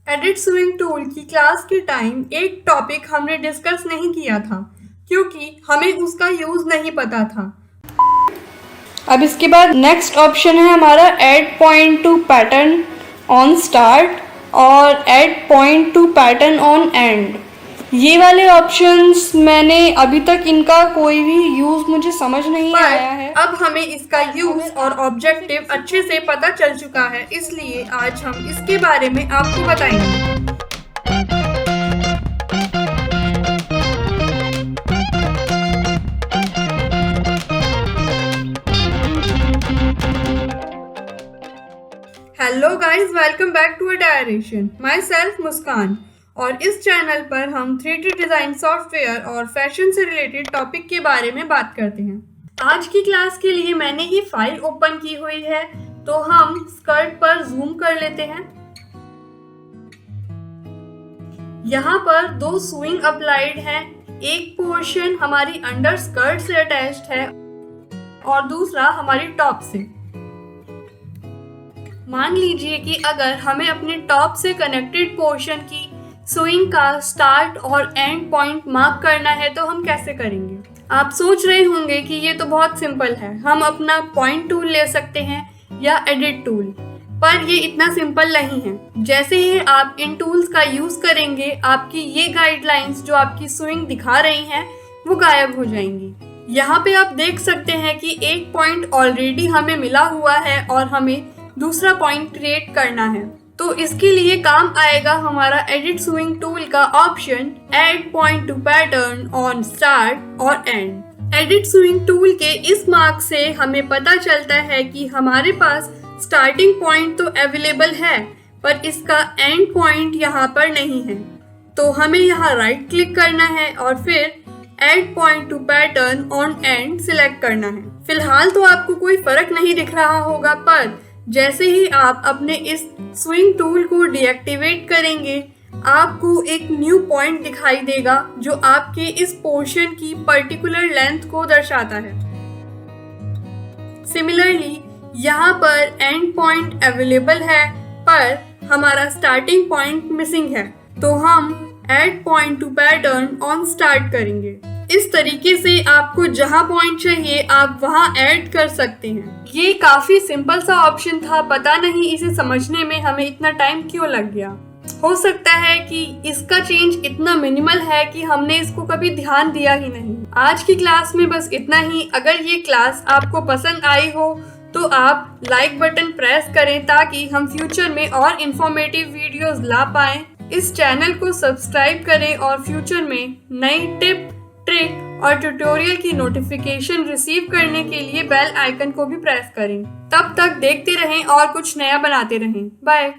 Edit swing tool की class के time एक टॉपिक हमने डिस्कस नहीं किया था क्योंकि हमें उसका यूज नहीं पता था। अब इसके बाद नेक्स्ट ऑप्शन है हमारा add point to pattern on start और add point to pattern on end. ये वाले ऑप्शंस मैंने अभी तक इनका कोई भी यूज मुझे समझ नहीं आया है। अब हमें इसका यूज और ऑब्जेक्टिव अच्छे से पता चल चुका है, इसलिए आज हम इसके बारे में आपको बताएंगे। Hello guys, welcome back to direction. Myself Muskan, और इस चैनल पर हम 3D डिज़ाइन सॉफ्टवेयर और फैशन से रिलेटेड टॉपिक के बारे में बात करते हैं। आज की क्लास के लिए मैंने ये फाइल ओपन की हुई है, तो हम स्कर्ट पर जूम कर लेते हैं। यहाँ पर दो स्विंग अप्लाइड हैं। एक पोर्शन हमारी अंडर स्कर्ट से अटैच्ड है और दूसरा हमारी टॉप से। मान लीजिए कि अगर हमें अपने टॉप से कनेक्टेड पोर्शन की स्विंग का स्टार्ट और एंड पॉइंट मार्क करना है, तो हम कैसे करेंगे? आप सोच रहे होंगे कि ये तो बहुत सिंपल है, हम अपना पॉइंट टूल ले सकते हैं या एडिट टूल, पर ये इतना सिंपल नहीं है। जैसे ही आप इन टूल्स का यूज करेंगे, आपकी ये गाइडलाइंस जो आपकी स्विंग दिखा रही हैं वो गायब हो जाएंगी। यहाँ पे आप देख सकते हैं कि एक पॉइंट ऑलरेडी हमें मिला हुआ है और हमें दूसरा पॉइंट क्रिएट करना है, तो इसके लिए काम आएगा हमारा एडिट स्विंग टूल का option add point to pattern on start और एंड। एडिट स्विंग टूल के इस मार्क से हमें पता चलता है कि हमारे पास स्टार्टिंग पॉइंट तो अवेलेबल है, पर इसका एंड पॉइंट यहाँ पर नहीं है। तो हमें यहाँ राइट क्लिक करना है और फिर add point to pattern on and select करना है। फिलहाल तो आपको कोई फर्क नहीं दिख रहा होगा, पर जैसे ही आप अपने इस स्विंग टूल को डीएक्टिवेट करेंगे, आपको एक न्यू पॉइंट दिखाई देगा जो आपके इस पोर्शन की पर्टिकुलर लेंथ को दर्शाता है। सिमिलरली यहाँ पर एंड पॉइंट अवेलेबल है, पर हमारा स्टार्टिंग पॉइंट मिसिंग है, तो हम add point to pattern on start करेंगे। इस तरीके से आपको जहां पॉइंट चाहिए आप वहां ऐड कर सकते हैं। ये काफी सिंपल सा ऑप्शन था, पता नहीं इसे समझने में हमें इतना टाइम क्यों लग गया। हो सकता है कि इसका चेंज इतना मिनिमल है कि हमने इसको कभी ध्यान दिया ही नहीं। आज की क्लास में बस इतना ही। अगर ये क्लास आपको पसंद आई हो तो आप लाइक बटन प्रेस करें ताकि हम फ्यूचर में और इंफॉर्मेटिव वीडियोस ला पाएं। इस चैनल को सब्सक्राइब करें और फ्यूचर में नई टिप, ट्रिक और ट्यूटोरियल की नोटिफिकेशन रिसीव करने के लिए बेल आइकन को भी प्रेस करें। तब तक देखते रहें और कुछ नया बनाते रहें। बाय।